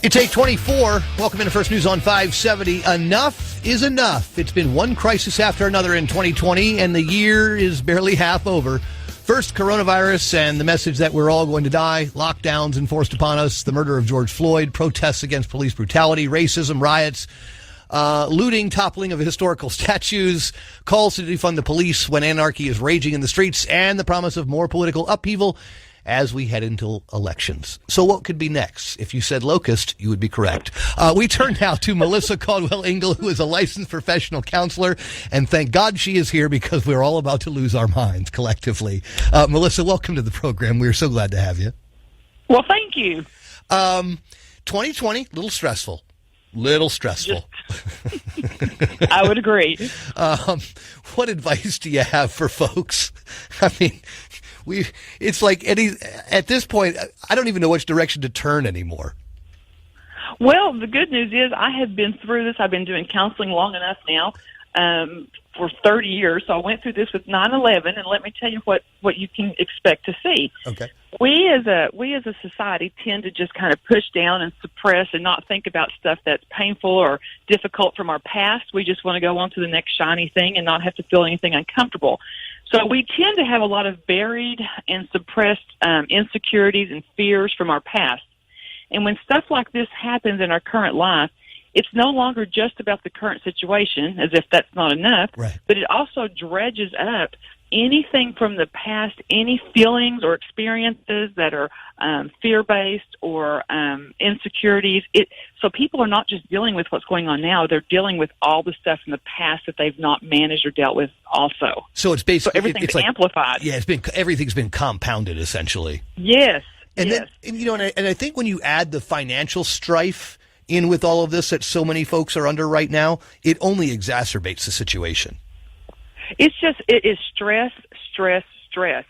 It's 8:24. Welcome into First News on 570. Enough is enough. It's been one crisis after another in 2020, and the year is barely half over. First, coronavirus and the message that we're all going to die, lockdowns enforced upon us, the murder of George Floyd, protests against police brutality, racism, riots, looting, toppling of historical statues, calls to defund the police when anarchy is raging in the streets, and the promise of more political upheaval as we head into elections. So what could be next? If you said locust, you would be correct. We turn now to Melissa Caldwell-Engle, who is a licensed professional counselor, and thank God she is here because we're all about to lose our minds collectively. Melissa, welcome to the program. We're so glad to have you. Well, thank you. 2020, little stressful. I would agree. What advice do you have for folks? I mean, it's like at this point, I don't even know which direction to turn anymore. Well, the good news is I have been through this. I've been doing counseling long enough now, for 30 years. So I went through this with 9/11, and let me tell you what you can expect to see. Okay. We as a society tend to just kind of push down and suppress and not think about stuff that's painful or difficult from our past. We just want to go on to the next shiny thing and not have to feel anything uncomfortable. So we tend to have a lot of buried and suppressed insecurities and fears from our past. And when stuff like this happens in our current life, it's no longer just about the current situation, as if that's not enough, right, but it also dredges up anything from the past, any feelings or experiences that are fear-based or insecurities. So people are not just dealing with what's going on now, they're dealing with all the stuff in the past that they've not managed or dealt with also. So it's basically... everything's it's like, amplified. Yeah, everything's been compounded, essentially. Yes. And yes. Then, and I think when you add the financial strife in with all of this that so many folks are under right now, it only exacerbates the situation. It is stress.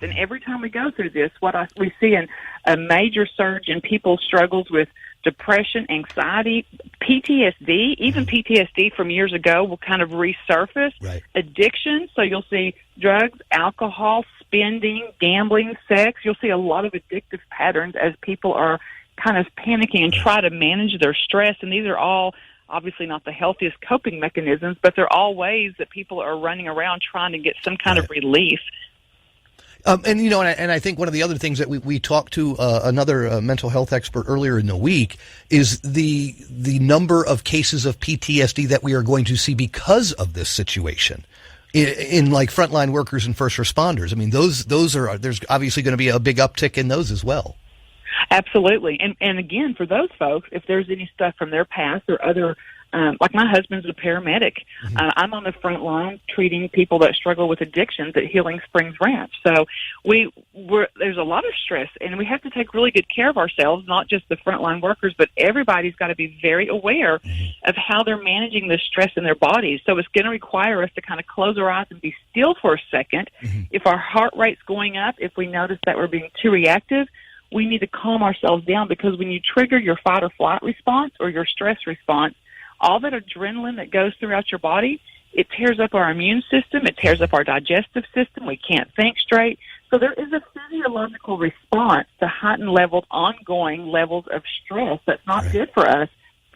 And every time we go through this, we see a major surge in people's struggles with depression, anxiety, PTSD, even PTSD from years ago will kind of resurface. Right. Addiction. So you'll see drugs, alcohol, spending, gambling, sex. You'll see a lot of addictive patterns as people are kind of panicking and try to manage their stress. And these are all obviously not the healthiest coping mechanisms, but they're all ways that people are running around trying to get some kind of relief. And I think one of the other things that we talked to another mental health expert earlier in the week is the number of cases of PTSD that we are going to see because of this situation in like frontline workers and first responders. I mean, those are, there's obviously going to be a big uptick in those as well. Absolutely. And again, for those folks, if there's any stuff from their past or other, like my husband's a paramedic. Mm-hmm. I'm on the front line treating people that struggle with addictions at Healing Springs Ranch. So there's a lot of stress, and we have to take really good care of ourselves, not just the frontline workers, but everybody's got to be very aware of how they're managing the stress in their bodies. So it's going to require us to kind of close our eyes and be still for a second. Mm-hmm. If our heart rate's going up, if we notice that we're being too reactive, we need to calm ourselves down, because when you trigger your fight or flight response or your stress response, all that adrenaline that goes throughout your body, it tears up our immune system, it tears up our digestive system, we can't think straight. So there is a physiological response to heightened levels, ongoing levels of stress that's not good for us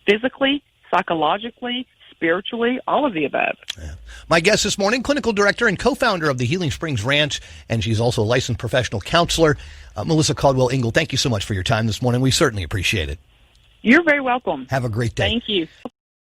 physically, psychologically, spiritually, all of the above. Yeah. My guest this morning, clinical director and co-founder of the Healing Springs Ranch, and she's also a licensed professional counselor, Melissa Caldwell-Engle. Thank you so much for your time this morning. We certainly appreciate it. You're very welcome. Have a great day. Thank you.